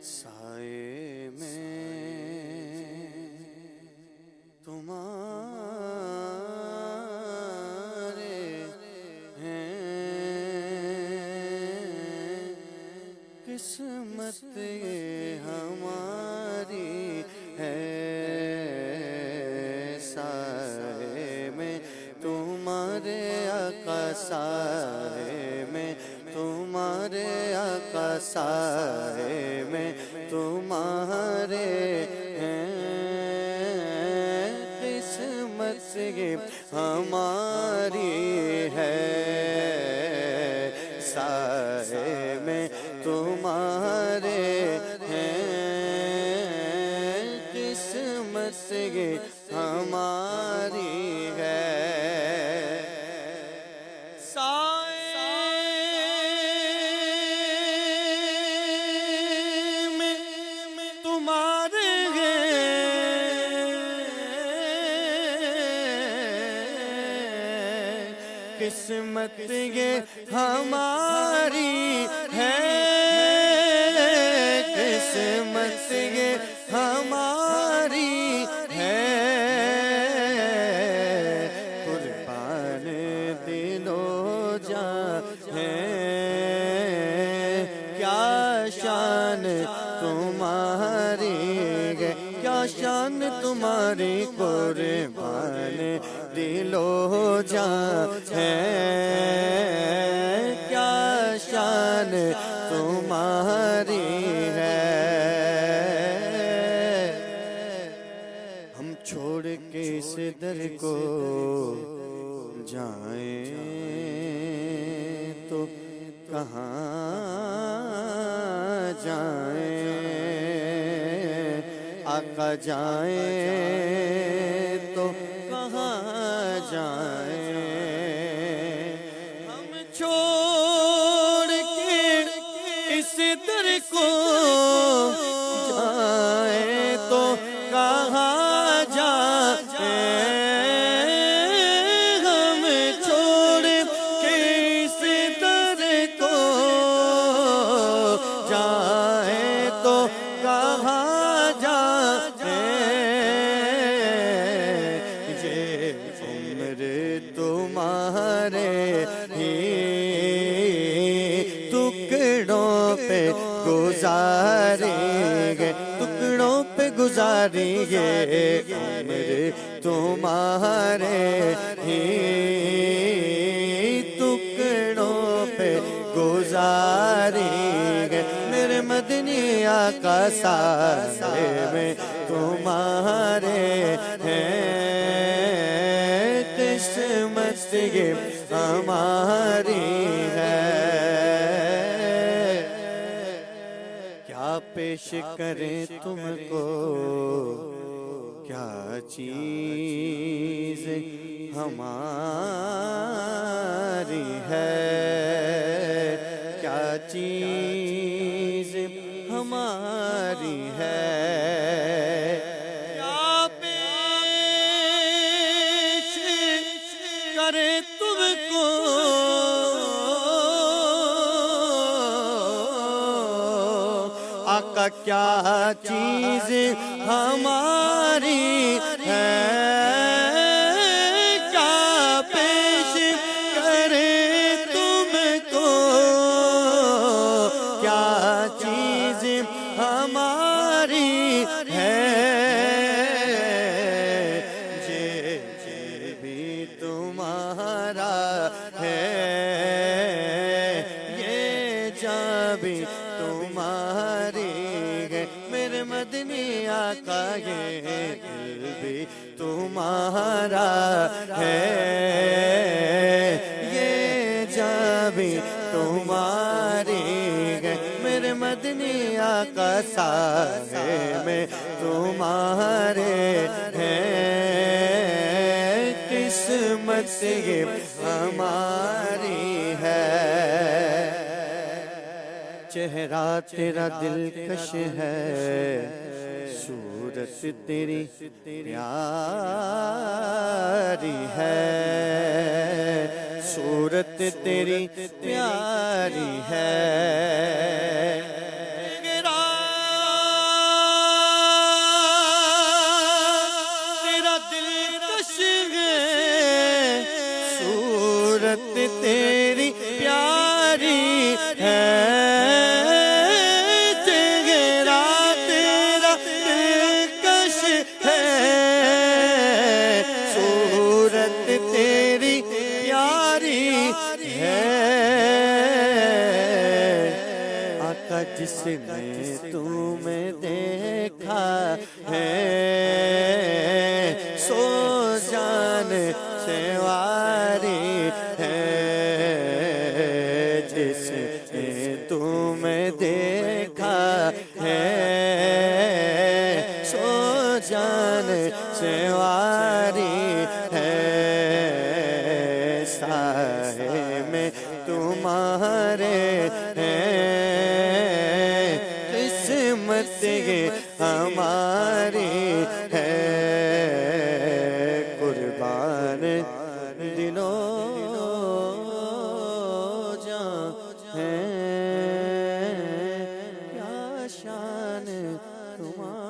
साए में तुम्हारे हैं, किस्मत ये हमारी है। साए में तुम्हारे आका, साए में तुम्हारे आका, साए में तुम्हारे हैं, किस्मत ये हमारी है। साए में तुम्हारे हैं, किस्मत ये हमारी है। किस्मत ये हमारी है, किस्मत ये हमारी है। कुर्बान दिलो जा है, क्या शान तुम्हारी है, क्या शान तुम्हारी। कुर्बान दिलो जा है, क्या शान तुम्हारी है। हम छोड़ के इस दर को जाएं तो कहाँ जाएं, आका जाएं तो कहाँ जाएं। हम छोड़ के इस दर को जाएं तो कहाँ जाएं। हम छोड़ के इस दर को जाएं तो कहाँ जाएं। तुम्हारे ही टुकड़ों पे गुजारेंगे, टुकड़ों पे गुजारेंगे। उम्र तुम्हारे ही टुकड़ों पे गुजारेंगे। मेरे मदनी आका, साए में तुम्हारे हैं, किस्मत ये हमारी है। क्या पेश करें तुमको, क्या चीज हमारी है, क्या चीज हमारी है। करे तुमको आका, क्या चीज हमारी है, क्या पेश करे तुमको, क्या चीज हमारी है। तुम्हारा है ये जाबी तुम्हारी है। मेरे मदनी आका, ये दिल भी तुम्हारा है, ये जाबी तुम्हारी है। मेरे मदनी आका, साए में तुम्हारे हैं, किस्मत ये हमारी है। चेहरा तेरा दिलकश है, सूरत तेरी प्यारी है, सूरत तेरी प्यारी है। तुम्हें देखा है, सो जान से वारी है। जिसने तुम्हें देखा है, सो जान से वारी है। साए में तुम्हारे हैं, किस्मत ये हमारी है। कुर्बान दिलो जान है, क्या शान तुम्हारी।